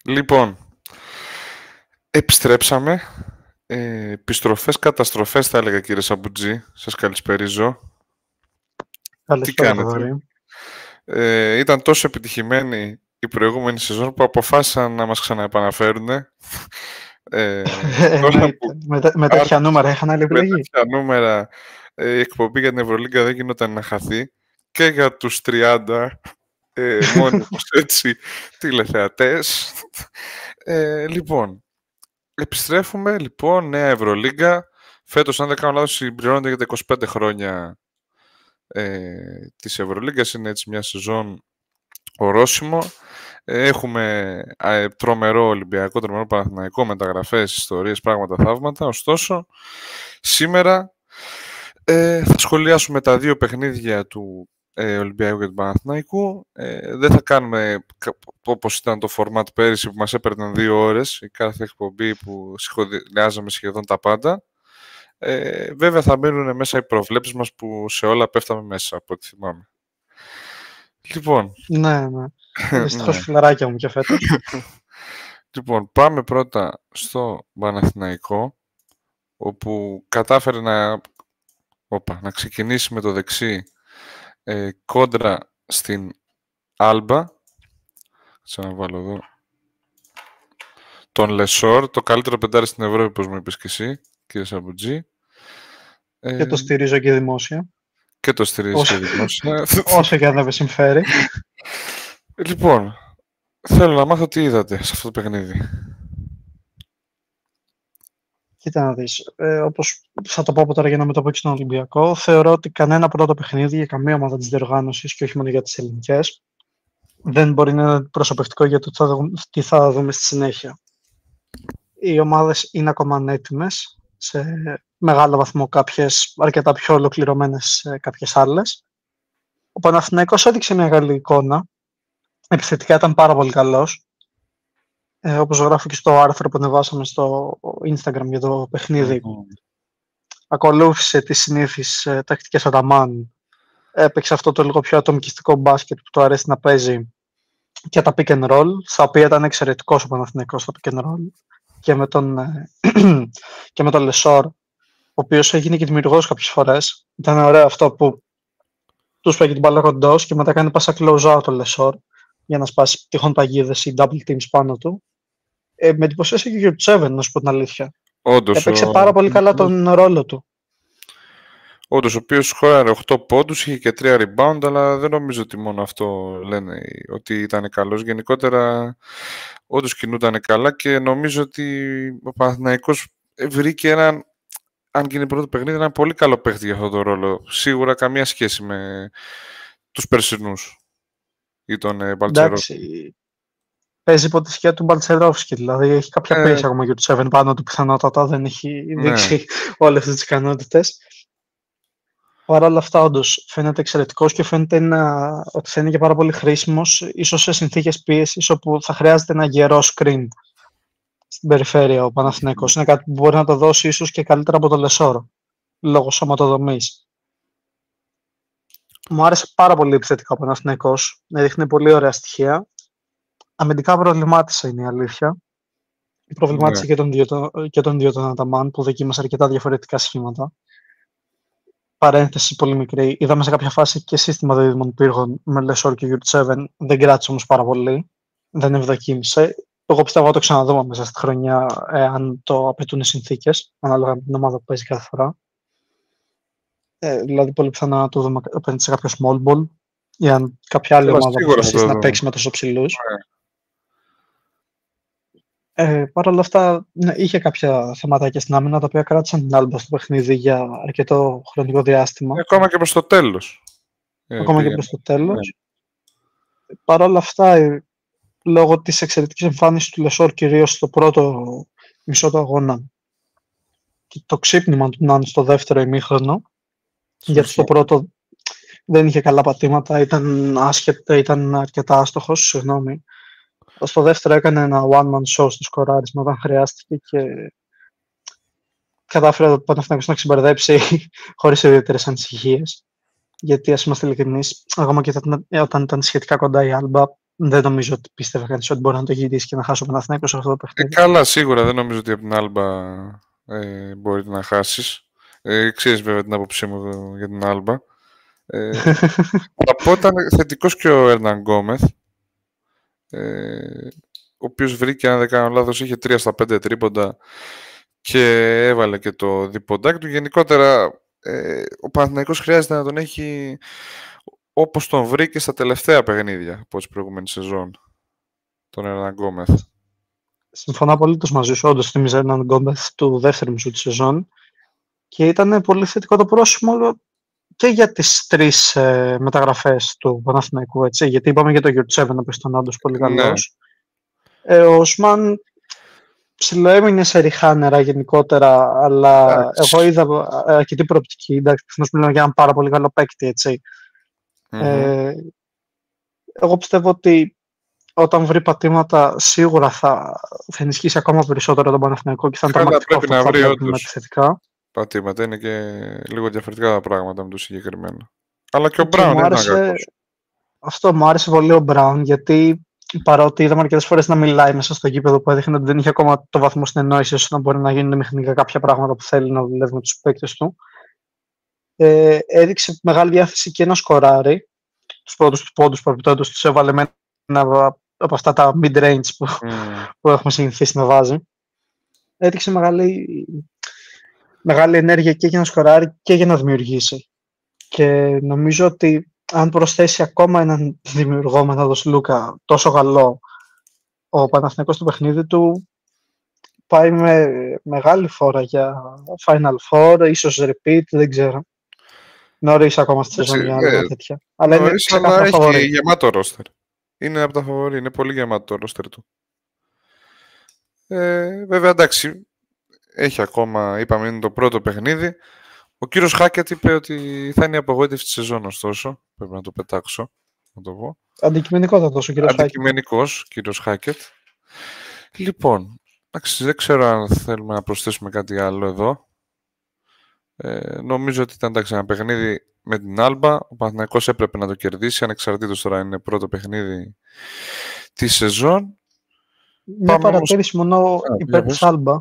Λοιπόν, επιστρέψαμε. Επιστροφές, καταστροφές θα έλεγα, κύριε Σαμπουτζή. Σας καλησπερίζω. Τι κάνετε? Ήταν τόσο επιτυχημένη η προηγούμενη σεζόν που αποφάσισαν να μας ξαναεπαναφέρουν. Με τέτοια νούμερα είχαν άλλη επιλογή. Με τέτοια νούμερα η εκπομπή για την Ευρωλίγκα δεν γινόταν να χαθεί. Και για τους 30 μόνιμους έτσι τηλεθεατές. Λοιπόν, επιστρέφουμε λοιπόν, νέα Ευρωλίγκα. Φέτος, αν δεν κάνω λάθος, συμπληρώνονται για τα 25 χρόνια της Ευρωλίγκας. Είναι έτσι μια σεζόν ορόσημο. Έχουμε τρομερό Ολυμπιακό, τρομερό Παναθηναϊκό, μεταγραφές, ιστορίες, πράγματα, θαύματα. Ωστόσο, σήμερα θα σχολιάσουμε τα δύο παιχνίδια του Ολυμπιακού και του Παναθηναϊκού. Δεν θα κάνουμε όπως ήταν το format πέρυσι που μας έπαιρναν 2 ώρες η κάθε εκπομπή που σχολιάζαμε σχεδόν τα πάντα. Βέβαια θα μείνουν μέσα οι προβλέψεις μας που σε όλα πέφταμε μέσα, από ό,τι θυμάμαι. Λοιπόν. Ναι. Δυστυχώς φιλαράκια μου και φέτος. Λοιπόν, πάμε πρώτα στο Παναθηναϊκό, όπου κατάφερε να ξεκινήσει με το δεξί κόντρα στην Άλμπα. Θα βάλω εδώ τον Λεσόρ, το καλύτερο πεντάρι στην Ευρώπη, όπως μου είπες και εσύ, κύριε Σαμπουτζή. Και το στηρίζω και δημόσια. Και το στηρίζω και δημόσια. Όσο και αν δεν με συμφέρει. Λοιπόν, θέλω να μάθω τι είδατε σε αυτό το παιχνίδι. Κοίτα να δεις, όπως θα το πω από τώρα για να με το πω και στον Ολυμπιακό, θεωρώ ότι κανένα πρώτο παιχνίδι για καμία ομάδα της διοργάνωσης και όχι μόνο για τις ελληνικές δεν μπορεί να είναι προσωπευτικό για το τι θα δούμε στη συνέχεια. Οι ομάδες είναι ακόμα ανέτοιμες, σε μεγάλο βαθμό κάποιες αρκετά πιο ολοκληρωμένες κάποιες άλλες. Ο Παναθηναϊκός έδειξε μια καλή εικόνα, επιθετικά ήταν πάρα πολύ καλός. Όπως γράφω και στο άρθρο που ανεβάσαμε στο Instagram για το παιχνίδι, ακολούθησε τις συνήθεις τακτικές Αταμάν, έπαιξε αυτό το λίγο πιο ατομικιστικό μπάσκετ που του αρέσει να παίζει και τα pick and roll, στα οποία ήταν εξαιρετικός ο Παναθηναϊκός στο pick and roll και με τον Λεσόρ, ο οποίος έγινε και δημιουργός κάποιες φορές. Ήταν ωραίο αυτό που τους παίγει την μπάλα κοντός και μετά κάνει πάσα close out ο Λεσόρ για να σπάσει τυχόν παγίδες ή double teams πάνω του. Με εντυπωσίασε και ο Γιουρτσέβεν, να σου πω την αλήθεια. Όντως, έπαιξε πάρα πολύ καλά τον ρόλο του. Όντως, ο οποίος χώραρε 8 πόντους, είχε και 3 rebound, αλλά δεν νομίζω ότι μόνο αυτό λένε ότι ήταν καλός. Γενικότερα, όντως κινούταν καλά και νομίζω ότι ο Παναθηναϊκός βρήκε έναν, αν γίνει πρώτο παιχνίδι, ένα πολύ καλό παίχτη για αυτό το ρόλο. Σίγουρα καμία σχέση με τους περσινούς ή τον Μπαλτσερόφσκι. Παίζει υπό τη σκιά του Μπαλτσερόφσκι, δηλαδή έχει κάποια πίεση ακόμα για του 7 πάνω του, πιθανότατα δεν έχει δείξει όλες τις ικανότητες. Παρ' όλα αυτά, όντως φαίνεται εξαιρετικός και φαίνεται ότι θα είναι και πάρα πολύ χρήσιμος, ίσως σε συνθήκες πίεσης όπου θα χρειάζεται ένα γερό screen στην περιφέρεια ο Παναθηναϊκός. Είναι κάτι που μπορεί να το δώσει ίσως και καλύτερα από το Λεσόρο, λόγω σωματοδομής. Μου άρεσε πάρα πολύ επιθετικά ο Παναθηναϊκός, έδειχνε πολύ ωραία στοιχεία. Αμυντικά προβλημάτισε, είναι η αλήθεια. Προβλημάτισε και τον δύο τον Αταμάν, που δοκίμασε αρκετά διαφορετικά σχήματα. Παρένθεση πολύ μικρή. Είδαμε σε κάποια φάση και σύστημα δίδυμων πύργων με Λεσόρ και Γιουρτσέβεν. Δεν κράτησε όμως πάρα πολύ. Δεν ευδοκίμησε. Εγώ πιστεύω ότι το ξαναδούμε μέσα στη χρονιά, αν το απαιτούν οι συνθήκες, ανάλογα με την ομάδα που παίζει κάθε φορά. Δηλαδή, πολύ πιθανά να το δούμε απέναντι σε κάποιο small ball, ή αν κάποια άλλη ομάδα αποφασίσει να παίξει με τόσο ψηλούς. Παρ' όλα αυτά, είχε κάποια θεματάκια στην άμυνα, τα οποία κράτησαν την Άλμπα στο παιχνίδι για αρκετό χρονικό διάστημα. Ακόμα και προς το τέλος. Παρ' όλα αυτά, λόγω της εξαιρετικής εμφάνισης του Λεσόρ, κυρίως στο πρώτο μισό του αγώνα, και το ξύπνημα του να είναι στο δεύτερο ημίχρονο, γιατί στο πρώτο δεν είχε καλά πατήματα, ήταν αρκετά άστοχος, συγγνώμη. Στο δεύτερο έκανε ένα one-man show στο σκοράρισμα όταν χρειάστηκε και κατάφερε ο Παναθηναϊκός να ξεμπερδέψει χωρίς ιδιαίτερες ανησυχίες. Γιατί, ας είμαστε ειλικρινείς, ακόμα και όταν ήταν σχετικά κοντά η Άλμπα, δεν νομίζω ότι πίστευε κανείς ότι μπορεί να το γυρίσει και να χάσει ο Παναθηναϊκός σε αυτό το παιχνίδι. Καλά, σίγουρα δεν νομίζω ότι από την Άλμπα μπορεί να χάσεις. Ξέρεις βέβαια την άποψή μου για την Άλμπα. Θα πω ήταν θετικός και ο Ερναν Γκόμεθ, ο οποίος βρήκε, αν δεν κάνω λάθος, είχε 3 στα 5 τρίποντα και έβαλε και το διποντάκι του. Γενικότερα, ο Παναθηναϊκός χρειάζεται να τον έχει όπως τον βρήκε στα τελευταία παιχνίδια από τις προηγούμενες σεζόν, τον Ερναν Γκόμεθ. Συμφωνώ απολύτως μαζί σου. Όντως θυμίζει έναν Γκόμεθ του δεύτερου μισού της σεζόν και ήταν πολύ θετικό το πρόσημο και για τις 3 μεταγραφές του Παναθηναϊκού, έτσι, γιατί είπαμε για το Γιουρτσέβεν, που ήταν όντως πολύ καλός. Ναι. Ο Οσμάν ψιλοέμεινε σε ριχά νερά γενικότερα, αλλά εγώ είδα αρκετή προοπτική. Εντάξει, μιλάμε για έναν πάρα πολύ καλό παίκτη, έτσι. Εγώ πιστεύω ότι όταν βρει πατήματα σίγουρα θα ενισχύσει ακόμα περισσότερο τον Παναθηναϊκό και θα είναι το πρέπει να βρει όντως θετικά. πατήματα. Είναι και λίγο διαφορετικά τα πράγματα με το συγκεκριμένο. Αλλά και ο Μπράουν είναι κακός. Αυτό μου άρεσε πολύ ο Μπράουν, γιατί παρότι είδαμε αρκετές φορές να μιλάει μέσα στο γήπεδο που έδειχνε ότι δεν είχε ακόμα το βαθμό συνεννόησης ώστε να μπορεί να γίνουν μηχανικά κάποια πράγματα που θέλει να δουλεύει με τους παίκτες του. Έδειξε μεγάλη διάθεση και να σκοράρει. Τους πρώτους του πόντους που επιτόντως τους έβαλε με ένα από αυτά τα mid-range που έχουμε συνηθίσει να βάζει. Έδειξε μεγάλη ενέργεια και για να σκοράρει και για να δημιουργήσει. Και νομίζω ότι αν προσθέσει ακόμα έναν δημιουργό με έναν Λούκα τόσο καλό, ο Παναθηναϊκός στο παιχνίδι του πάει με μεγάλη φόρα για Final Four, ίσως repeat, δεν ξέρω. Νωρίς ακόμα στη σεζόν για άλλα τέτοια. Αλλά είναι ξεκάθαρα φαβορί. Έχει γεμάτο ρόστερ. Είναι από τα φαβορί, είναι πολύ γεμάτο το ρόστερ του. Βέβαια, εντάξει, έχει ακόμα, είπαμε, είναι το πρώτο παιχνίδι. Ο κύριος Χάκετ είπε ότι θα είναι η απογοήτευση της σεζόν, ωστόσο. Πρέπει να το πετάξω, να το πω. Αντικειμενικότατος ο κύριος Χάκετ. Αντικειμενικός, κύριος Χάκετ. Λοιπόν, εντάξει, δεν ξέρω αν θέλουμε να προσθέσουμε κάτι άλλο εδώ. Νομίζω ότι ήταν ένα παιχνίδι με την Άλμπα. Ο Παναθηναϊκός έπρεπε να το κερδίσει, ανεξαρτήτως τώρα είναι πρώτο παιχνίδι της σεζόν. Μια παρατήρηση μόνο υπέρ της Άλμπα.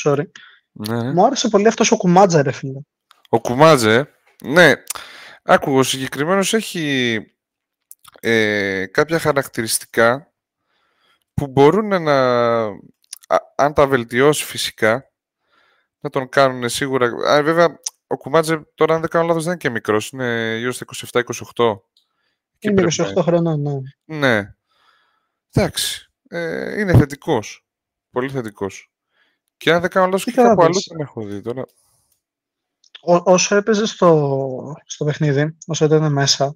Sorry. Ναι. Μου άρεσε πολύ αυτός ο Κουμάτζα, ρε φίλε. Ο Κουμάτζε, ναι. Άκουγα, ο συγκεκριμένος έχει κάποια χαρακτηριστικά που μπορούν να, αν τα βελτιώσει φυσικά, να τον κάνουν σίγουρα. Βέβαια, ο Κουμάτζε τώρα, αν δεν κάνω λάθος, δεν είναι και μικρός. Είναι γύρω στα 27-28. Είναι 28 χρονών, ναι. Ναι. Εντάξει. Είναι θετικός. Πολύ θετικός. Και αν δεν κάνω λάθος, και κάπου αλλού τον έχω δει τώρα. Όσο έπαιζε στο παιχνίδι, όσο ήταν μέσα,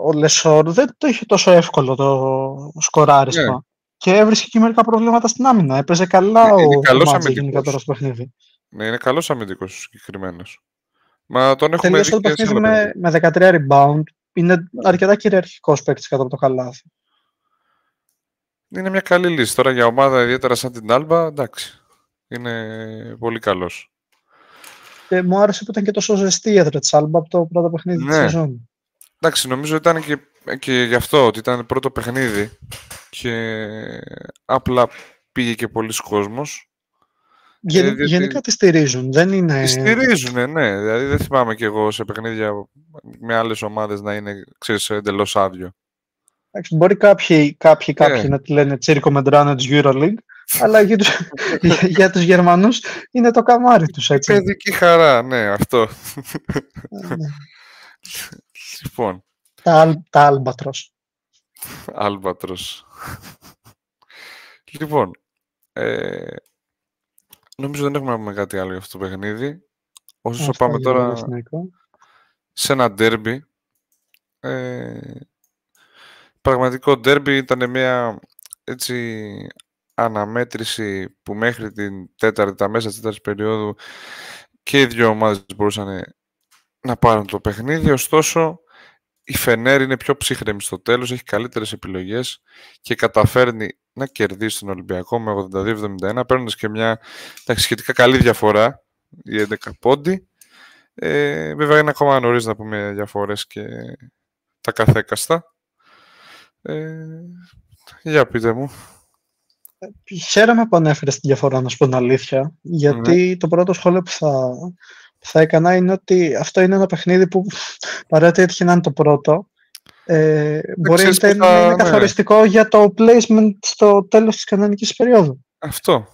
ο Λεσόρ δεν το είχε τόσο εύκολο το σκοράρισμα. Ναι. Και έβρισκε και μερικά προβλήματα στην άμυνα. Έπαιζε καλά ο Κουμάτζε γενικά τώρα στο παιχνίδι. Ναι, είναι καλός αμυντικός συγκεκριμένος. Μα τον έχουμε δει. Τελείωσε το παιχνίδι με 13 rebound. Είναι αρκετά κυριαρχικός παίκτης κάτω από το καλάθι. Είναι μια καλή λύση. Τώρα για ομάδα ιδιαίτερα σαν την Άλμπα, εντάξει. Είναι πολύ καλός. Και μου άρεσε που ήταν και τόσο ζεστή η έδρα της Άλμπα από το πρώτο παιχνίδι της σεζόν. Εντάξει, νομίζω ήταν και γι' αυτό ότι ήταν πρώτο παιχνίδι και απλά πήγε και πολλοί κόσμος. Γενικά τη στηρίζουν, δεν είναι... Τη στηρίζουν, ναι. Δηλαδή δεν θυμάμαι κι εγώ σε παιχνίδια με άλλες ομάδες να είναι, ξέρεις, εντελώς άδειο. Εντάξει, μπορεί κάποιοι να τη λένε τσίρκο μεντράνο της EuroLeague, αλλά για τους Γερμανούς είναι το καμάρι τους, έτσι. Παιδική χαρά, ναι, αυτό. Λοιπόν. Τα Άλμπατρος. Άλμπατρος. Λοιπόν, νομίζω δεν έχουμε να πούμε κάτι άλλο για αυτό το παιχνίδι. Όσο πάμε τώρα σε ένα ντέρμπι. Πραγματικό ντέρμπι ήταν μια έτσι αναμέτρηση που μέχρι την τα μέσα της τέταρτης περίοδου και οι δύο ομάδες μπορούσαν να πάρουν το παιχνίδι. Ωστόσο, η Φενέρ είναι πιο ψύχρεμη στο τέλος, έχει καλύτερες επιλογές και καταφέρνει να κερδίσει τον Ολυμπιακό με 82-71, παίρνοντας και μια σχετικά καλή διαφορά, η 11 πόντι. Βέβαια είναι ακόμα νωρίς να πούμε διαφορές και τα καθέκαστα. Για πείτε μου. Χαίρομαι που ανέφερες τη διαφορά, να σου πω την αλήθεια, Ναι. γιατί το πρώτο σχόλιο που θα έκανα είναι ότι αυτό είναι ένα παιχνίδι που παρότι έτυχε να είναι το πρώτο, μπορεί Ξέρεις που να είναι ναι. καθοριστικό για το placement στο τέλος της κανονικής περίοδου. Αυτό.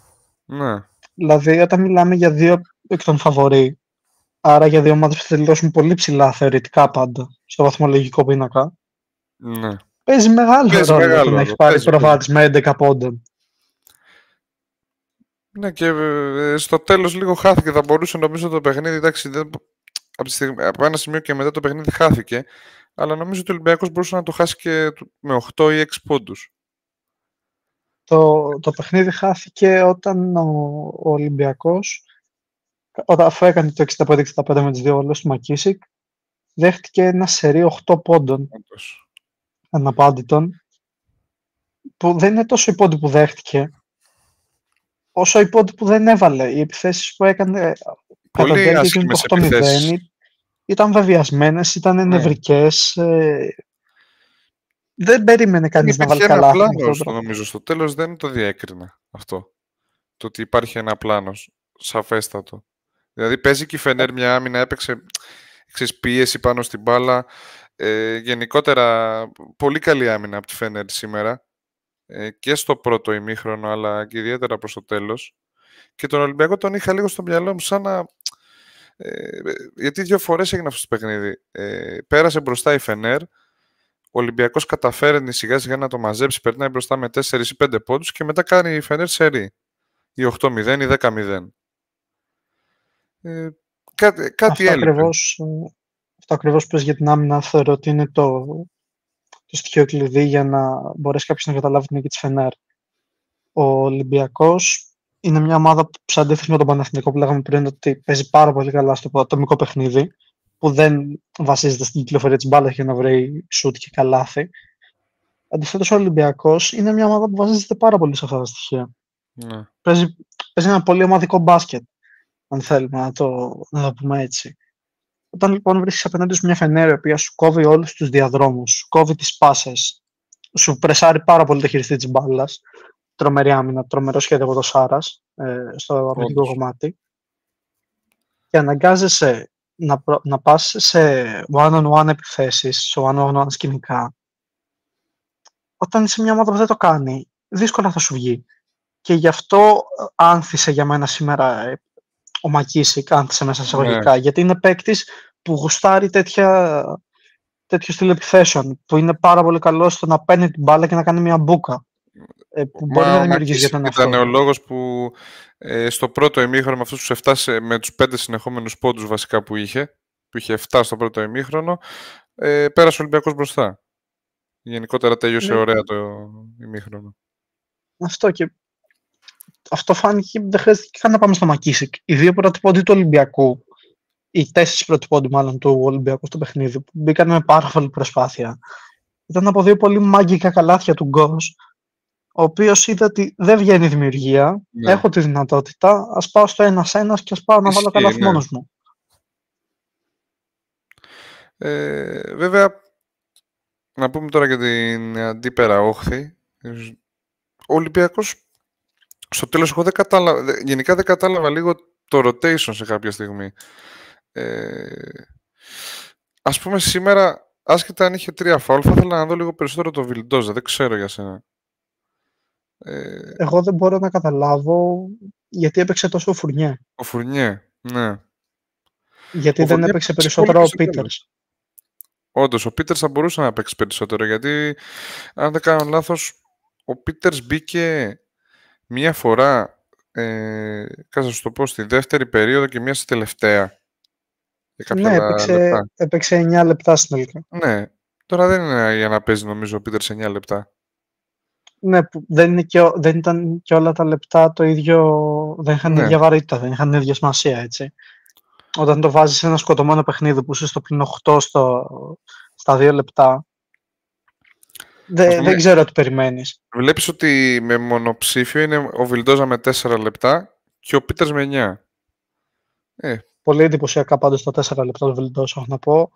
Ναι. Δηλαδή, όταν μιλάμε για δύο εκ των φαβορί, άρα για δύο ομάδες που θα τελειώσουν πολύ ψηλά θεωρητικά πάντα στο βαθμολογικό πίνακα, Ναι. παίζει μεγάλο Παίζει ρόλο μεγάλο το να έχει ρόλο. πάρει προβάδισμα με 11 πόντων. Ναι, και στο τέλος λίγο χάθηκε. Θα μπορούσε νομίζω το παιχνίδι, εντάξει, από ένα σημείο και μετά το παιχνίδι χάθηκε, αλλά νομίζω ότι ο Ολυμπιακός μπορούσε να το χάσει και με 8 ή 6 πόντους. Το παιχνίδι χάθηκε όταν ο Ολυμπιακός, αφού έκανε το 65-65 με τις δύο βολές του Μακίσικ, δέχτηκε ένα σερί 8 πόντων Όντως. αναπάντητων, που δεν είναι τόσο οι πόντοι που δέχτηκε, όσο οι πόντοι που δεν έβαλε. Οι επιθέσεις που έκανε κατά τη Πολύ διάρκεια του άσχημες 8-0 επιθέσεις. ήταν βεβαιασμένες, ήταν Ναι. νευρικές. Δεν περίμενε κανείς να βάλει Υπήρχε ένα καλά αυτό πλάνο, το τρόπο. νομίζω, στο τέλος δεν το διέκρινα αυτό. Το ότι υπάρχει ένα πλάνο σαφέστατο. Δηλαδή παίζει και η Φενέρ μια άμυνα, έπαιξε πίεση πάνω στην μπάλα. Γενικότερα πολύ καλή άμυνα από τη Φενέρ σήμερα. Και στο πρώτο ημίχρονο, αλλά και ιδιαίτερα προς το τέλος. Και τον Ολυμπιακό τον είχα λίγο στο μυαλό μου σαν να... γιατί 2 φορές έγινε αυτό το παιχνίδι. Πέρασε μπροστά η Φενέρ, ο Ολυμπιακός καταφέρνει σιγά σιγά να το μαζέψει, περνάει μπροστά με 4 ή 5 πόντους και μετά κάνει η Φενέρ σερί. Ή 8-0 ή 10-0. Κάτι έλειπε. Αυτό ακριβώς πες για την άμυνα θεωρώ ότι είναι το στοιχείο κλειδί για να μπορέσει κάποιος να καταλάβει την νίκη της Φενέρ. Ο Ολυμπιακός είναι μια ομάδα που σε αντίθεση με τον Παναθηναϊκό που λέγαμε πριν ότι παίζει πάρα πολύ καλά στο ατομικό παιχνίδι, που δεν βασίζεται στην κυκλοφορία της μπάλας για να βρει σούτ και καλάθι. Αντιθέτως ο Ολυμπιακός είναι μια ομάδα που βασίζεται πάρα πολύ σε αυτά τα στοιχεία. Ναι. Παίζει ένα πολύ ομαδικό μπάσκετ, αν θέλουμε να το πούμε έτσι. Όταν λοιπόν βρίσκεις απέναντι σου μια Φενέρ η οποία σου κόβει όλους τους διαδρόμους, σου κόβει τις πάσες, σου πρεσάρει πάρα πολύ το χειριστή της μπάλας, τρομερή άμυνα, τρομερό σχέδιο από το Σάρας στο αρχικό κομμάτι, και αναγκάζεσαι να πας σε one-on-one επιθέσεις, σε one-on-one σκηνικά. Όταν είσαι μια ομάδα που δεν το κάνει, δύσκολα θα σου βγει. Και γι' αυτό άνθησε για μένα σήμερα ο Μακίσικ, άνθησε μέσα σε εισαγωγικά, γιατί είναι παίκτης που γουστάρει τέτοιο στυλ επιθέσεων, που είναι πάρα πολύ καλό στο να παίρνει την μπάλα και να κάνει μια μπούκα. Που μπορεί να δημιουργήσει για τον εαυτό. Ήταν ο λόγος που στο πρώτο ημίχρονο με αυτούς τους 7, με τους 5 συνεχόμενους πόντους βασικά που είχε 7 στο πρώτο ημίχρονο, πέρασε ο Ολυμπιακός μπροστά. Γενικότερα τέλειωσε ωραία το ημίχρονο. Αυτό φάνηκε, δεν χρειάζεται καν να πάμε στο Μακίσικ. Οι 2 πρώτοι πόντοι του Ολυμπιακού, οι 4 πρώτοι πόντοι μάλλον του Ολυμπιακού στο παιχνίδι, που μπήκαν με πάρα πολύ προσπάθεια, ήταν από 2 πολύ μαγικά καλάθια του Γκος, ο οποίος είδε ότι δεν βγαίνει δημιουργία, έχω τη δυνατότητα, ας πάω στο 1-1 και ας πάω να βάλω καλάθι μόνος μου. Βέβαια, να πούμε τώρα για την αντίπερα όχθη. Ο Ολυμπιακός στο τέλος εγώ γενικά δεν κατάλαβα λίγο το rotation σε κάποια στιγμή. Ας πούμε σήμερα, άσχετα αν είχε 3 φάουλ, θα ήθελα να δω λίγο περισσότερο το Βιλντόζα. Δεν ξέρω για σένα. Εγώ δεν μπορώ να καταλάβω γιατί έπαιξε τόσο ο Φουρνιέ. Ο Φουρνιέ, ναι. Γιατί δεν έπαιξε περισσότερο ο Πίτερς. Όντως, ο Πίτερς θα μπορούσε να παίξει περισσότερο, γιατί αν δεν κάνω λάθος, ο Πίτερς μπήκε μία φορά, κάτσε να σου το πω, στη δεύτερη περίοδο και μία στη τελευταία. Ναι, έπαιξε 9 λεπτά συνολικά. Ναι, τώρα δεν είναι για να παίζει νομίζω ο Πίτερς 9 λεπτά. Ναι, δεν ήταν και όλα τα λεπτά το ίδιο, δεν είχαν ίδια βαρύτητα, δεν είχαν ίδια σημασία, έτσι. Όταν το βάζεις σε ένα σκοτωμένο παιχνίδι που είσαι στο πλην 8 στα 2 λεπτά, δεν ξέρω τι περιμένεις. Βλέπεις ότι με μονοψήφιο είναι ο Βιλντόζα με 4 λεπτά και ο Πίτερς με 9. Πολύ εντυπωσιακά πάντως τα 4 λεπτά του Βιλντόζα, έχω να πω.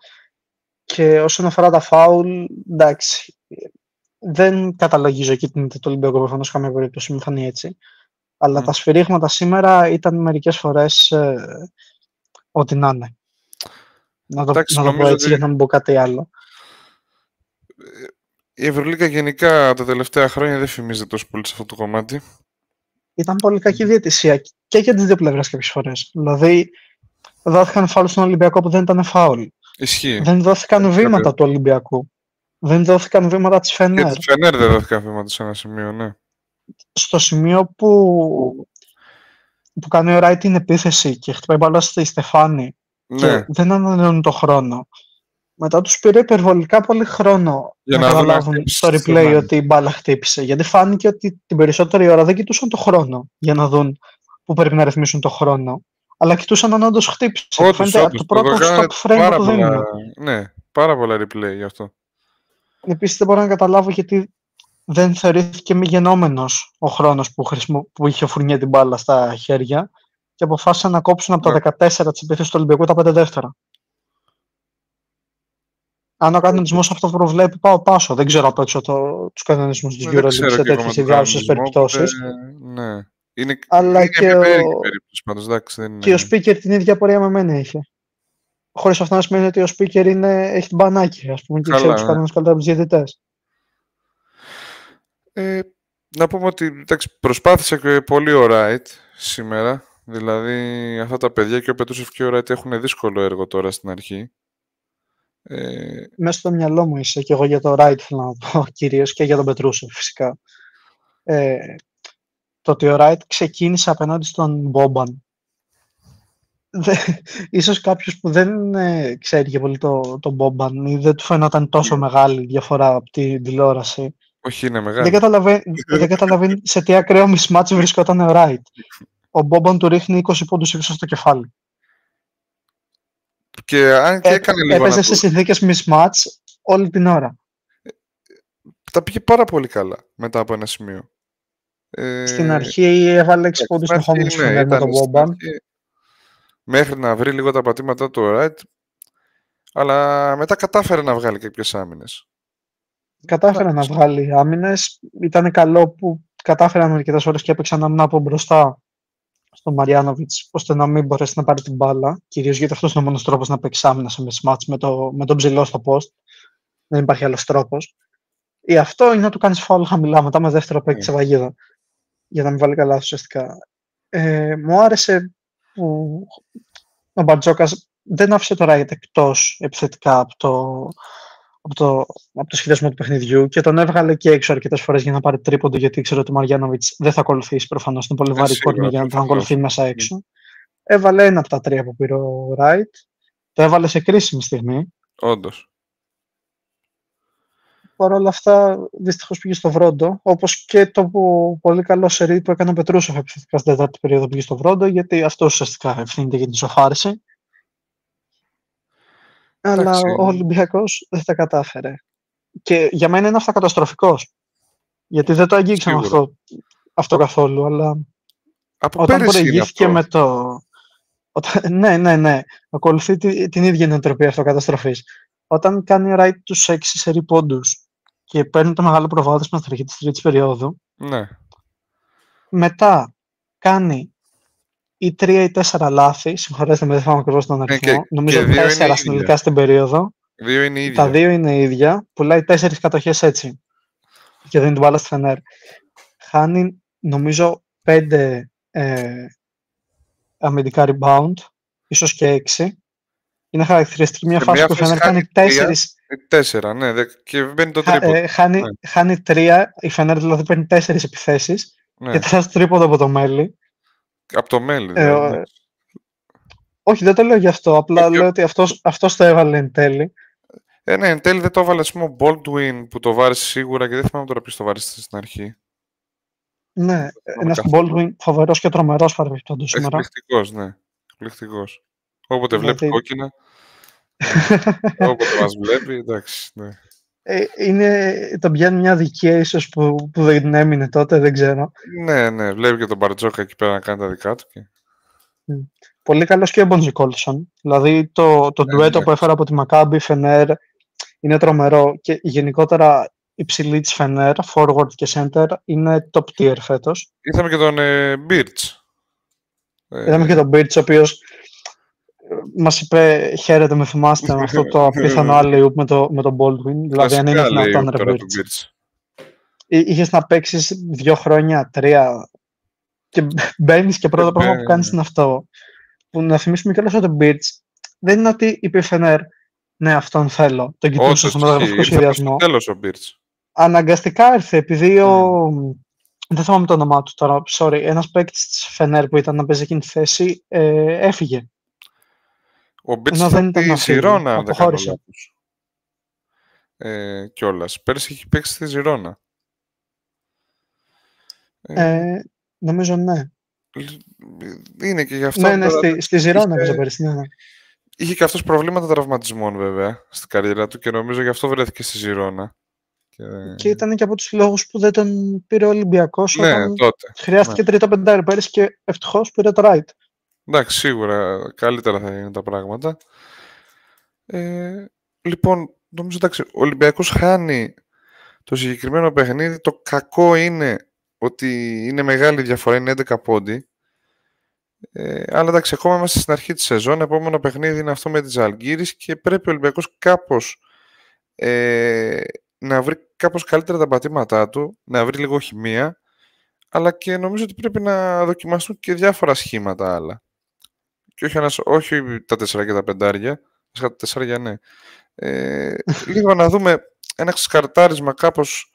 Και όσον αφορά τα φάουλ, εντάξει, δεν καταλογίζω εκεί την ήττα του Ολυμπιακού, προφανώς καμία περίπτωση, μην φανεί έτσι. Αλλά τα σφυρίγματα σήμερα ήταν μερικές φορές ό,τι να είναι. Να το πω έτσι, για να μην πω κάτι άλλο. Η Ευρωλίγκα γενικά τα τελευταία χρόνια δεν φημίζεται τόσο πολύ σε αυτό το κομμάτι. Ήταν πολύ κακή διαιτησία και για τις δύο πλευρές κάποιες φορές. Δηλαδή, δόθηκαν φάουλ στον Ολυμπιακό που δεν ήταν φάουλ. Ισχύει. Δεν δόθηκαν βήματα του Ολυμπιακού. Δεν δόθηκαν βήματα της Φενέρ. Και της Φενέρ δεν δόθηκαν βήματα σε ένα σημείο, ναι. Στο σημείο που κάνει ο Ράιτ την επίθεση και χτυπάει μπάλα στη Στεφάνη, ναι, και δεν ανανεώνουν το χρόνο. Μετά τους πήρε υπερβολικά πολύ χρόνο για να καταλάβουν στο replay ότι η μπάλα χτύπησε. Γιατί φάνηκε ότι την περισσότερη ώρα δεν κοιτούσαν το χρόνο για να δουν που πρέπει να ρυθμίσουν το χρόνο. Αλλά κοιτούσαν αν όντως χτύπησε. Φαίνεται από το πρώτο stop frame που δίνουν. Ναι, πάρα πολλά replay γι' αυτό. Επίσης δεν μπορώ να καταλάβω γιατί δεν θεωρήθηκε μη γεννόμενος ο χρόνος που είχε ο Φουρνιέ την μπάλα στα χέρια και αποφάσισαν να κόψουν από τα 14 της επίθεσης του Ολυμπιακού τα 5 δεύτερα. Αν ο κανονισμός αυτό προβλέπει, πάσω. Δεν ξέρω απ' έξω τους κανονισμούς της EuroLeague σε τέτοιες ιδιάζουσες περιπτώσεις. Ναι. Είναι και περίπτωση πάντως, εντάξει. Και ο speaker την ίδια πορεία με μένα είχε. Χωρίς αυτό να σημαίνει ότι ο speaker έχει την μπανάκι, ας πούμε, και ξέρει τους κανόνες καλύτερα από τους διαιτητές. Να πούμε ότι εντάξει, προσπάθησε και πολύ ο Ράιτ σήμερα. Δηλαδή αυτά τα παιδιά και ο Πετρούσεφ και ο Ράιτ έχουν δύσκολο έργο τώρα στην αρχή. Μέσα στο μυαλό μου είσαι και εγώ για το Ράιτ θέλω να πω κυρίως και για τον Πετρούσεφ φυσικά. Το ότι ο Ράιτ ξεκίνησε απέναντι στον Μπόμπαν. Ίσως κάποιος που δεν ξέρει και πολύ τον Μπόμπαν ή δεν του φαίνονταν τόσο μεγάλη διαφορά από την τηλεόραση. Όχι, είναι μεγάλη. Δεν καταλαβαίνει σε τι ακραίο mismatch βρισκόταν ο Ράιτ. Ο Μπόμπαν του ρίχνει 20 πόντους έξω στο κεφάλι. Και αν και έκανε λίγο. Έπαιζε σε συνθήκες mismatch όλη την ώρα. Τα πήγε πάρα πολύ καλά μετά από ένα σημείο. Στην αρχή έβαλε 6 πόντους συνεχόμενους με τον Μπόμπαν. Μέχρι να βρει λίγο τα πατήματα του Ράιτ. Αλλά μετά κατάφερε να βγάλει κάποιες άμυνες. Κατάφερε να βγάλει άμυνες. Ήταν καλό που κατάφεραν αρκετές ώρες και έπαιξαν άμυνα από μπροστά στον Μαριάνοβιτς, ώστε να μην μπορέσει να πάρει την μπάλα. Κυρίως γιατί αυτός είναι ο μόνος τρόπος να παίξει άμυνα σε mismatch με τον ψηλό στο post. Δεν υπάρχει άλλος τρόπος. Ή αυτό ή να του κάνεις φάουλ χαμηλά μετά με δεύτερο παίκτη σε βαγίδα. Για να μην βάλει καλά ουσιαστικά. Μου άρεσε που ο Μπαρτζόκας δεν άφησε το Ράιτ εκτός επιθετικά από το σχεδιασμό του παιχνιδιού και τον έβγαλε και έξω αρκετές φορές για να πάρει τρίποντο, γιατί ήξερε ότι ο Μαριάνοβιτς δεν θα ακολουθήσει προφανώς. Είναι πολύ βαρύ κόρνη για να τον ακολουθεί μέσα έξω. Έβαλε ένα από τα 3 που πήρε ο Ράιτ. Το έβαλε σε κρίσιμη στιγμή. Όντως. Παρ' όλα αυτά, δυστυχώς πήγε στο βρόντο. Όπως και το πολύ καλό σερί που έκανε ο Πετρούσεφ επιθετικά στην τέταρτη περίοδο πήγε στο βρόντο, γιατί αυτό ουσιαστικά ευθύνεται για την ισοφάριση. Αλλά ο Ολυμπιακός δεν τα κατάφερε. Και για μένα είναι αυτοκαταστροφικός. Γιατί δεν το αγγίξαν αυτό καθόλου. Αλλά από όταν προηγήθηκε με το. Ναι. Ακολουθεί την ίδια νοοτροπία αυτοκαταστροφής. Όταν κάνει ο Ράιτ τους 6 σερί πόντους και παίρνει το μεγάλο προβάδισμα στην αρχή της τρίτης περίοδου. Ναι. Μετά κάνει ή 3 ή 4 λάθη. Συγχωρέστε με, δεν θυμάμαι ακριβώς τον αριθμό. Νομίζω 4 συνολικά στην περίοδο. Τα 2 είναι ίδια. Πουλάει 4 κατοχές έτσι. Και δίνει την μπάλα στη Φενέρ. Χάνει νομίζω 5 αμυντικά rebound, ίσως και 6. Είναι χαρακτηριστική μια φάση που η Φενέρ κάνει 4, ναι, και μπαίνει το τρίποντο. Χάνει 3, η Φενέρ δηλαδή παίρνει 4 επιθέσεις και τρας τρίποντο από το μέλι. Από το μέλι, δηλαδή. Όχι, δεν το λέω γι' αυτό. Απλά λέω ότι αυτός το έβαλε εν τέλει. Ναι, εν τέλει δεν το έβαλε, ας πούμε, ο Baldwin που το βάρεσε σίγουρα και δεν θυμάμαι τώρα ποιος το βάρεσε στην αρχή. Ναι, ένας Baldwin φοβερός και τρομερός παρεμπιπτόντως σήμερα. Εκπληκτικός, ναι. Εκπληκτικός. Όποτε βλέπει κόκκινα, όποτε μας βλέπει, εντάξει, ναι. Τον πιάνει μια αδικία ίσως που δεν έμεινε τότε, δεν ξέρω. Ναι, βλέπει και τον Μπαρτζόκα εκεί πέρα να κάνει τα δικά του. Πολύ καλός και ο Μποντζι Κόλσον. Δηλαδή το ντουέτο που έφερα από τη Μακάμπι Φενέρ είναι τρομερό και γενικότερα υψηλή της Φενέρ, forward και center, είναι top tier φέτος. Είδαμε και τον Birch. Είδαμε και τον Birch, ο οποίος μας είπε χαίρετε με θυμάστε με αυτό το απίθανο alley-oop με τον Baldwin. Δηλαδή αν είναι δυνατόν ρε Birch. Είχες να παίξεις 2 χρόνια, 3 και μπαίνεις και πρώτο πράγμα που κάνεις είναι αυτό. Που να θυμίσουμε κιόλας ότι ο Birch δεν είναι ότι είπε η Φενέρ ναι αυτόν θέλω, τον κοιτούσε στο μεταγραφικό σχεδιασμό. Τέλος ο Birch. Αναγκαστικά ήρθε επειδή δεν θυμάμαι το όνομά του τώρα, sorry, ένας παίκτης της Φενέρ που ήταν να παίζει εκείνη τη θέση έφυγε. Ο Birch ήταν στη Ζιρόνα, αν δεν κάνω λάθος. Κιόλας. Πέρσι έχει παίξει στη Ζιρόνα. Νομίζω ναι. Είναι και γι' αυτό. Ναι, στη Ζιρόνα έπαιζε πέρσι. Ναι. Είχε και αυτός προβλήματα τραυματισμών βέβαια στην καριέρα του και νομίζω γι' αυτό βρέθηκε στη Ζιρόνα. Και ήταν και από τους λόγους που δεν τον πήρε ο Ολυμπιακός όταν τότε. Χρειάστηκε τρίτο πεντάρι πέρυσι και ευτυχώς πήρε το right. Εντάξει, σίγουρα καλύτερα θα είναι τα πράγματα. Λοιπόν, νομίζω εντάξει, ο Ολυμπιακός χάνει το συγκεκριμένο παιχνίδι. Το κακό είναι ότι είναι μεγάλη διαφορά, είναι 11 πόντι. Αλλά εντάξει, ακόμα είμαστε στην αρχή της σεζόν. Επόμενο παιχνίδι είναι αυτό με τη Ζαλγκίρις και πρέπει ο Ολυμπιακός κάπως να βρει κάπως καλύτερα τα πατήματά του, να βρει λίγο χημεία, αλλά και νομίζω ότι πρέπει να δοκιμαστούν και διάφορα σχήματα άλλα. Και όχι τα 4 και τα 5, τα 4 ναι. Λίγο να δούμε ένα ξεσκαρτάρισμα κάπως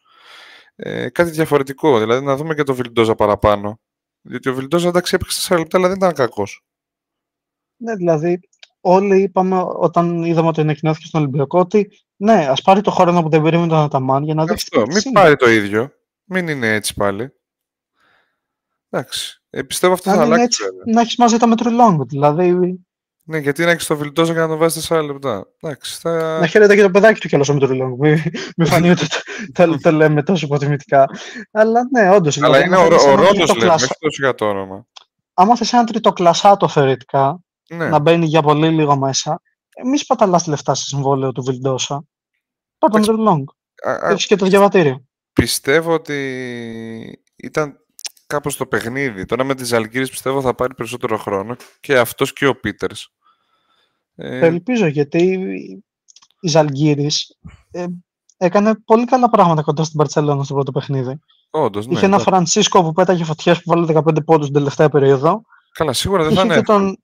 κάτι διαφορετικό, δηλαδή να δούμε και το Βιλντόζα παραπάνω. Διότι ο Βιλντόζα εντάξει έπαιξε 4 λεπτά, αλλά δεν ήταν κακός. Ναι, δηλαδή όλοι είπαμε όταν είδαμε ότι ανακοινώθηκε στον Ολυμπιακό ότι ναι, ας πάρει το χρόνο που δεν πήρε με τον Αταμάν για να δείξει. Μην πάρει το ίδιο. Μην είναι έτσι πάλι. Εντάξει. Πιστεύω αυτό θα αλλάξει. Έτσι, να έχεις μαζί τα Μετρολόγκ, δηλαδή. Ναι, γιατί να έχεις το Βιλντόζα για να τον βάζεις 4 λεπτά. Εντάξει, Να χαίρεται και το παιδάκι του κιόλας ο Μετρολόγκ. Μην φανεί ότι το λέμε τόσο υποτιμητικά. Αλλά ναι, όντως. Αλλά είναι ο ρόλος, λέμε, όχι τόσο για το όνομα. Άμα θες έναν τριτοκλασσάτο θεωρητικά, να μπαίνει για πολύ λίγο μέσα, μη σπαταλάς λεφτά σε συμβόλαιο του Βιλντόζα. Πάρ' τον Μετρολόγκ. Έχεις και το διαβατήριο. Πιστεύω ότι ήταν κάπως το παιχνίδι. Τώρα με τις Ζαλγκίρις πιστεύω θα πάρει περισσότερο χρόνο και αυτός και ο Πίτερς. Ελπίζω γιατί η Ζαλγκίρις έκανε πολύ καλά πράγματα κοντά στην Μπαρτσελόνα στο πρώτο παιχνίδι. Όντως, ναι. Είχε ένα Φρανσίσκο που πέταγε φωτιές που βάλε 15 πόντους την τελευταία περίοδο. Καλά, σίγουρα δεν θα είναι.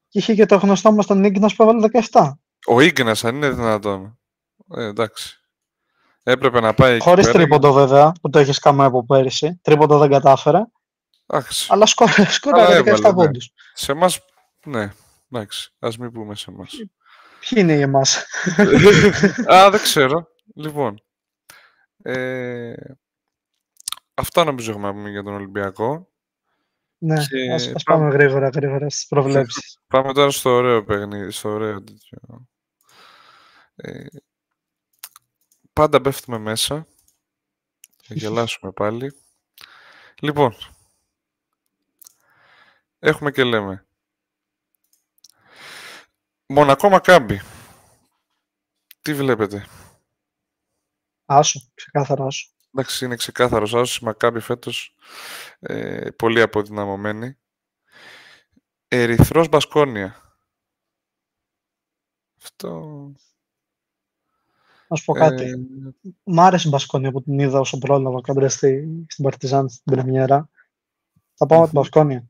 Και είχε και το γνωστό μας τον Ίγκνας που έβαλε 17. Ο Ίγκνας, αν είναι δυνατόν. Εντάξει. Έπρεπε να πάει. Χωρίς τρίποντο βέβαια, που το έχεις κάνει από πέρυσι. Τρίποντο δεν κατάφερε. Εντάξει. Αλλά σκόραρε 17 πόντους. Σε εμάς, ναι. Εντάξει. Ας μην πούμε σε εμάς. Ποιοι είναι οι εμάς? Δεν ξέρω. Λοιπόν. Αυτά νομίζω έχουμε να πούμε για τον Ολυμπιακό. Ναι, ας πάμε γρήγορα στις προβλέψεις. Πάμε τώρα στο ωραίο παιχνίδι, στο ωραίο τέτοιο. Πάντα πέφτουμε μέσα. Θα γελάσουμε πάλι. Λοιπόν, έχουμε και λέμε. Μονακό Μακάμπι. Τι βλέπετε? Άσο, ξεκάθαρα άσο. Εντάξει, είναι ξεκάθαρος άσος. Η Μακάμπι φέτος πολύ αποδυναμωμένη. Ερυθρός Μπασκόνια. Αυτό... Να σου πω κάτι. Μ' άρεσε η Μπασκόνια που την είδα όσο πρόλαβα κοντά στην Παρτιζάν στην πρεμιέρα. Θα πάω με την Μπασκόνια.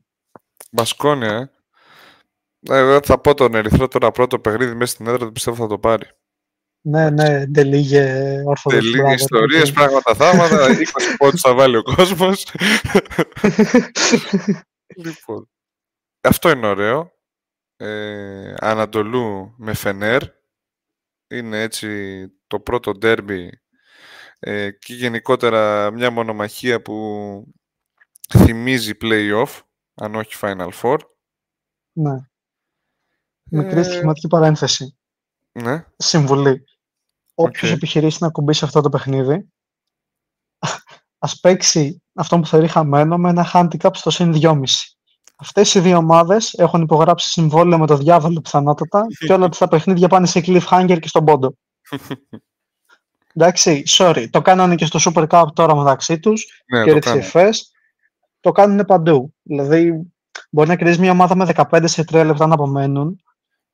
Μπασκόνια, εγώ θα πω τον Ερυθρό τώρα πρώτο παιχνίδι μέσα στην έδρα του, πιστεύω θα το πάρει. Ναι, ντελίγε όρθοδος. Ντελίγε ιστορίες, πράγματα θαύματα, 20 πόντους θα βάλει ο κόσμος. Λοιπόν, αυτό είναι ωραίο. Ανατολού με Φενέρ. Είναι έτσι το πρώτο ντέρμπι και γενικότερα μια μονομαχία που θυμίζει play-off, αν όχι Final Four. Ναι. Μικρή στοιχηματική παρένθεση. Ναι. Συμβουλή. Όποιος επιχειρήσει να κουμπίσει αυτό το παιχνίδι, ας παίξει αυτό που θεωρεί χαμένο με ένα handicap στο συν 2,5. Αυτές οι δύο ομάδες έχουν υπογράψει συμβόλαιο με το διάβολο πιθανότατα και όλα τα παιχνίδια πάνε σε cliffhanger και στον πόντο. Εντάξει, sorry. Το κάνανε και στο Super Cup τώρα μεταξύ τους. Ναι, Και το έτσι κάνω. εφές. Το κάνουν παντού. Δηλαδή, μπορεί να κερδίσει μια ομάδα με 15 σε 3 λεπτά να απομένουν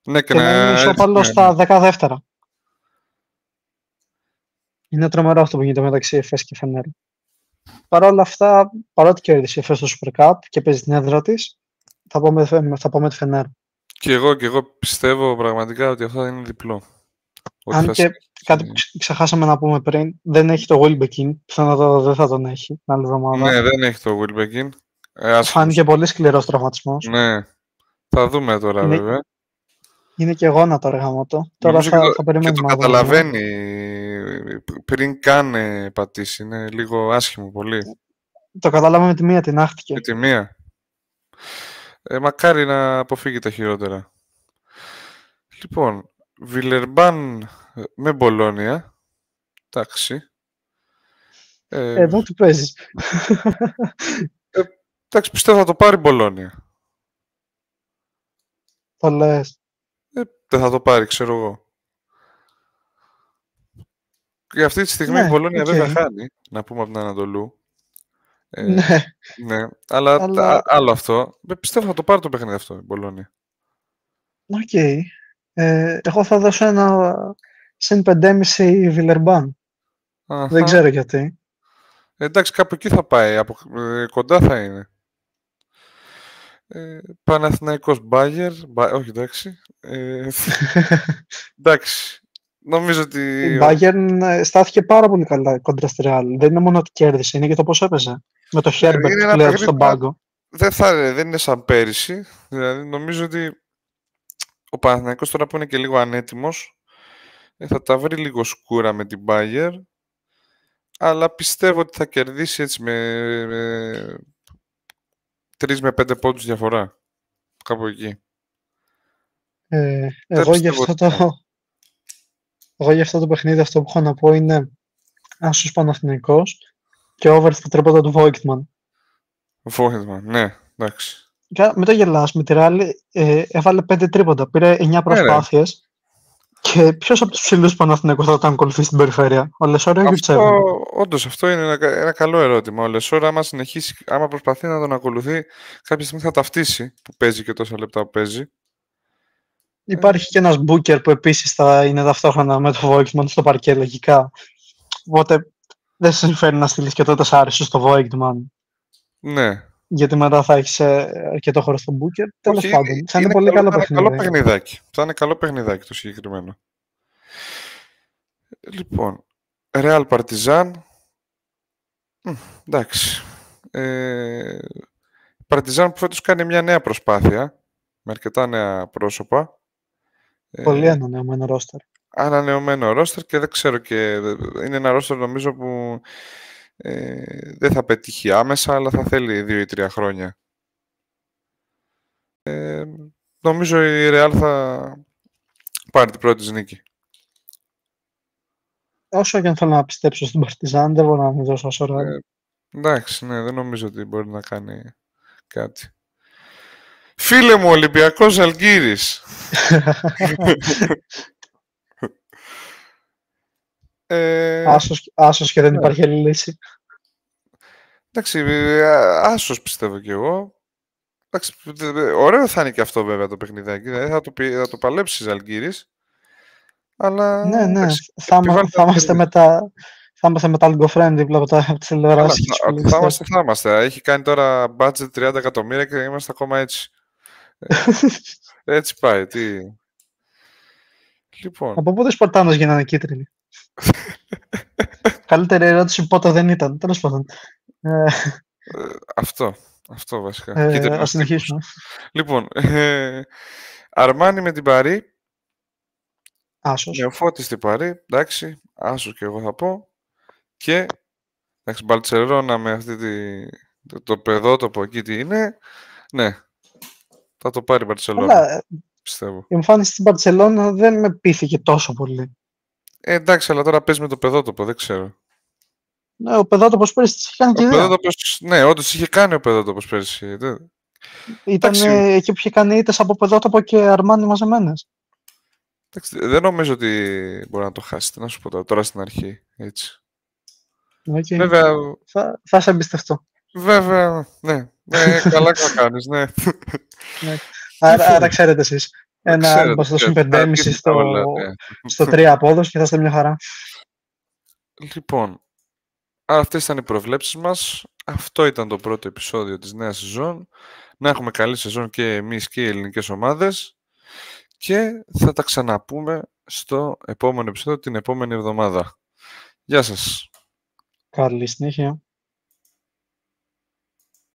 Ναι, και να είναι ισόπαλο ναι, στα 10 δεύτερα. Είναι τρομερό αυτό που γίνεται μεταξύ εφές και Φενέρ. Παρ' όλα αυτά, παρότι κέρδισε η εφές στο Super Cup και παίζει την έδρα της, θα πω με τη Φενέρ. Και εγώ πιστεύω πραγματικά ότι αυτό είναι διπλό. Ότι Αν θα και κάτι που ξεχάσαμε να πούμε πριν, δεν έχει το Wilbekin. Πιθανότατα δεν θα τον έχει την άλλη εβδομάδα. Ναι, δεν έχει το Wilbekin. Φάνηκε πολύ σκληρός τραυματισμός. Ναι, θα δούμε τώρα βέβαια. Είναι και γόνατο ρε γαμώτο. Τώρα θα περιμένουμε. Και το καταλαβαίνει πριν καν πατήσει. Είναι λίγο άσχημο πολύ. Το καταλάβαμε με τη μία, την άχτηκε. Με τη μία. Μακάρι να αποφύγει τα χειρότερα. Λοιπόν, Βιλερμπάν με Μπολόνια. Εντάξει. Εδώ τι παίζεις. Εντάξει, πιστεύω θα το πάρει Μπολόνια. Το λες. Δεν θα το πάρει, ξέρω εγώ. Και αυτή τη στιγμή η Μπολόνια βέβαια χάνει, να πούμε από την Ανατολού. Ναι. Ναι, αλλά άλλο αυτό. Πιστεύω θα το πάρει το παιχνίδι αυτό η Μπολόνια. Οκ. Εγώ θα δώσω ένα συν 5,5 Βιλερμπάν. Δεν ξέρω γιατί. Εντάξει, κάπου εκεί θα πάει. Κοντά θα είναι. Παναθηναϊκός Μπάγερ. Όχι, εντάξει. Εντάξει. Νομίζω ότι... Η Bayern στάθηκε πάρα πολύ καλά κόντρα στη Real. Δεν είναι μόνο ότι κέρδισε, είναι και το πώς έπαιζε. Με το Herbert πλέον στον πάγκο. Δεν είναι σαν πέρυσι. Δηλαδή, νομίζω ότι ο Παναθηναϊκός τώρα που είναι και λίγο ανέτοιμος θα τα βρει λίγο σκούρα με την Bayern. Αλλά πιστεύω ότι θα κερδίσει έτσι με 3 με 5 πόντους διαφορά. Κάπου εκεί. Εγώ για αυτό το παιχνίδι αυτό που έχω να πω είναι άσος Παναθηναϊκός και over στα τρίποντα του Voigtman. Voigtman, ναι, εντάξει. Μην το γελάς, με τη Real έβαλε 5 τρίποντα, πήρε 9 προσπάθειες. Και ποιος από τους ψηλούς Παναθηναϊκούς θα τον ακολουθεί στην περιφέρεια, ο Λεσόρο ή ο Γιουτσέβεν? Όντως, αυτό είναι ένα καλό ερώτημα. Ο Λεσόρο, άμα προσπαθεί να τον ακολουθεί, κάποια στιγμή θα ταυτίσει που παίζει και τόσα λεπτά που παίζει. Υπάρχει και ένας Μπούκερ που επίσης θα είναι ταυτόχρονα με το Voigtman στο παρκέ, λογικά. Οπότε δεν σε συμφέρει να στείλεις και τότε άριστο στο Voigtman. Ναι. Γιατί μετά θα έχεις αρκετό χώρο στον Μπούκερ. Τέλος πάντων, θα είναι πολύ καλό παιχνιδάκι. Θα είναι καλό παιχνιδάκι το συγκεκριμένο. Λοιπόν, Real Partizan. Εντάξει. Partizan που φέτος κάνει μια νέα προσπάθεια με αρκετά νέα πρόσωπα. Πολύ ανανεωμένο ρόστερ. Ανανεωμένο ρόστερ και δεν ξέρω και... Είναι ένα ρόστερ νομίζω που δεν θα πετύχει άμεσα, αλλά θα θέλει 2 ή 3 χρόνια. Νομίζω η Real θα πάρει την πρώτη της νίκη. Όσο και αν θέλω να πιστέψω στην Partizan, δεν μπορώ να μην δώσω όσο ρόλο. Εντάξει, ναι, δεν νομίζω ότι μπορεί να κάνει κάτι. Φίλε μου, Ολυμπιακός Ζαλγκίρις. Άσος και δεν υπάρχει άλλη λύση. Εντάξει, άσος πιστεύω κι εγώ. Εντάξει, ωραίο θα είναι και αυτό βέβαια το παιχνιδάκι. Θα το παλέψει η Ζαλγκίρις. Αλλά... Ναι, εντάξει, θα είμαστε με τα αλγκοφρέν δίπλα από τις τηλεοράσεις. Θα είμαστε. Έχει κάνει τώρα budget 30 εκατομμύρια και είμαστε ακόμα έτσι. Έτσι πάει. Λοιπόν. Από πότε Σπαρτάνος γίνανε κίτρινοι? Καλύτερη ερώτηση πότε δεν ήταν. Τέλος πάντων. Αυτό βασικά. Ας συνεχίσουμε. Λοιπόν, Αρμάνι με την Παρί. Άσος. Νεοφώτης στην Παρί. Εντάξει, άσος και εγώ θα πω. Και εντάξει, Μπαρτσελώνα με αυτή το παιδότοπο εκεί τι είναι. Ναι, θα το πάρει η Μπαρτσελώνα. Πιστεύω. Η εμφάνιση στην Μπαρτσελώνα δεν με πείθηκε τόσο πολύ. Εντάξει, αλλά τώρα παίζει με το παιδότοπο, δεν ξέρω. Ναι, ο παιδότοπος πέρυσι είχε κάνει και ιδέα. Ναι, όντως είχε κάνει ο παιδότοπος πέρυσι. Ήταν εκεί που είχε κάνει ήττες από παιδότοπο και Αρμάνι μαζεμένες. Εντάξει, δεν νομίζω ότι μπορεί να το χάσετε, να σου πω τώρα στην αρχή. Έτσι. Okay. Βέβαια, θα σε εμπιστευτώ. Βέβαια, ναι. Καλά θα κάνεις, ναι. Άρα ξέρετε εσείς. Ένα άλμπα στο συν 5,5 στο 3 απόδοση και θα είστε μια χαρά. Λοιπόν, αυτές ήταν οι προβλέψεις μας. Αυτό ήταν το πρώτο επεισόδιο της νέας σεζόν. Να έχουμε καλή σεζόν και εμείς και οι ελληνικές ομάδες. Και θα τα ξαναπούμε στο επόμενο επεισόδιο την επόμενη εβδομάδα. Γεια σας. Καλή συνέχεια.